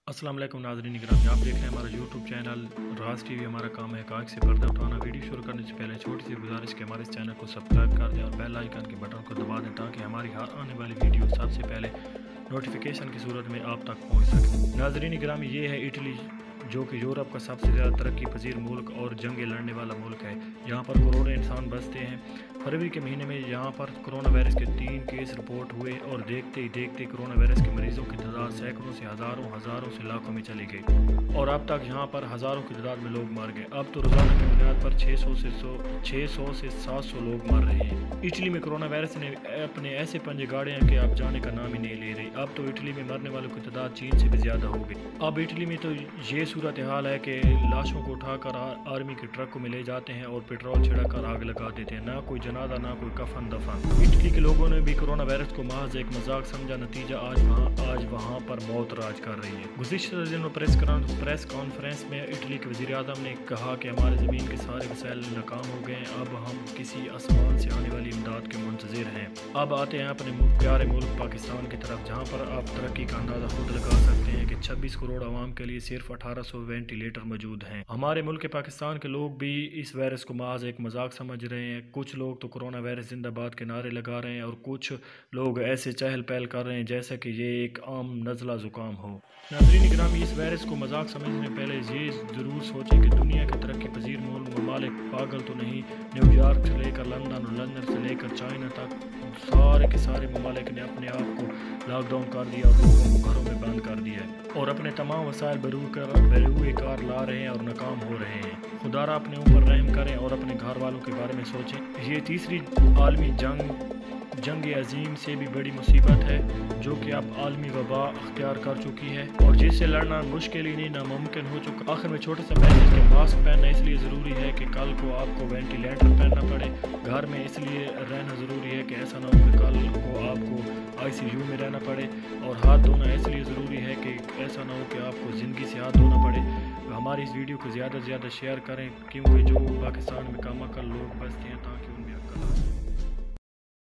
अस्सलाम वालेकुम नाज़रीन ग्रामी, आप देख रहे हैं हमारा यूट्यूब चैनल राज टीवी। हमारा काम है कागज से पर्दा उठाना। वीडियो शुरू करने से पहले छोटी सी गुजारिश कि हमारे इस चैनल को सब्सक्राइब कर दें और बेल आइकन के बटन को दबा दें ताकि हमारी हर आने वाली वीडियो सबसे पहले नोटिफिकेशन की सूरत में आप तक पहुंच सके। नाज़रीन ग्रामी, ये है इटली, जो कि यूरोप का सबसे ज़्यादा तरक्की पजीर मुल्क और जंगें लड़ने वाला मुल्क है। यहाँ पर करोड़ों इंसान बसते हैं। फरवरी के महीने में यहाँ पर कोरोना वायरस के 3 केस रिपोर्ट हुए और देखते ही देखते कोरोना वायरस के मरीजों की तादाद सैकड़ों से हज़ारों से लाखों में चली गई और अब तक यहाँ पर हज़ारों की तादाद में लोग मर गए। अब तो रोज़ाना की बुनियाद पर 600 से 700 लोग मर रहे हैं। इटली में कोरोना वायरस ने अपने ऐसे पंजे गाड़े हैं कि अब जाने का नाम ही नहीं ले रही। अब तो इटली में मरने वालों की तादाद चीन से भी ज़्यादा हो गई। अब इटली में तो ये सूरत हाल है कि लाशों को उठाकर आर्मी के ट्रकों में ले जाते हैं और पेट्रोल छिड़क कर आग लगा देते हैं। ना कोई जनाजा, ना कोई कफन दफन। इटली के लोगों ने भी कोरोना वायरस को महज एक मजाक समझा। नतीजा आज वहाँ पर मौत राज कर रही है। गुज़िश्ता दिनों प्रेस कॉन्फ्रेंस में इटली के वज़ीर आज़म ने कहा कि हमारे ज़मीन के सारे वसाइल नाकाम हो गए हैं। अब हम किसी आसमान से आने वाली इमदाद के मुंतज़िर हैं। अब आते हैं अपने प्यारे मुल्क पाकिस्तान की तरफ, जहाँ पर आप तरक्की का अंदाज़ा खुद लगा सकते हैं कि 26 करोड़ आवाम के लिए सिर्फ 1800 वेंटिलेटर मौजूद हैं। हमारे मुल्क पाकिस्तान के लोग भी इस वायरस को महज एक मजाक समझ रहे हैं। कुछ लोग तो कोरोना वायरस जिंदाबाद के नारे लगा रहे हैं और कुछ लोग ऐसे चहल पहल कर रहे हैं जैसे कि ये एक आम नज़ला ज़ुकाम हो। नाज़रीन ग्रामी, इस वायरस को मजाक समझने से पहले ये ज़रूर सोचें कि दुनिया के तरक्की पजीर ममालिक पागल तो नहीं। न्यूयॉर्क से लेकर लंदन और लंदन से लेकर चाइना तक सारे के सारे ममालिक ने अपने आप को लॉकडाउन कर दिया और लोगों को घरों में बंद कर दिया है और अपने तमाम वसाइल बरूए कार ला रहे हैं और नाकाम हो रहे हैं। खुदारा अपने ऊपर रहम करें और अपने घर वालों के बारे में सोचें। ये तीसरी आलमी जंग अजीम से भी बड़ी मुसीबत है जो कि अब आलमी वबा अख्तियार कर चुकी है और जिससे लड़ना मुश्किल ही नहीं नामुमकिन हो चुका। आखिर में छोटे से मैसेज के मास्क पहनना इसलिए ज़रूरी है कि कल को आपको वेंटिलेटर पहनना पड़े। घर में इसलिए रहना ज़रूरी है कि ऐसा ना हो कि कल को आपको ICU में रहना पड़े। और हाथ धोना इसलिए ज़रूरी है कि ऐसा ना हो कि आपको ज़िंदगी से हाथ धोना पड़े। हमारी इस वीडियो को ज़्यादा से ज़्यादा शेयर करें क्योंकि जो पाकिस्तान में कम अकल लोग बसते हैं ताकि उनमें अक्ल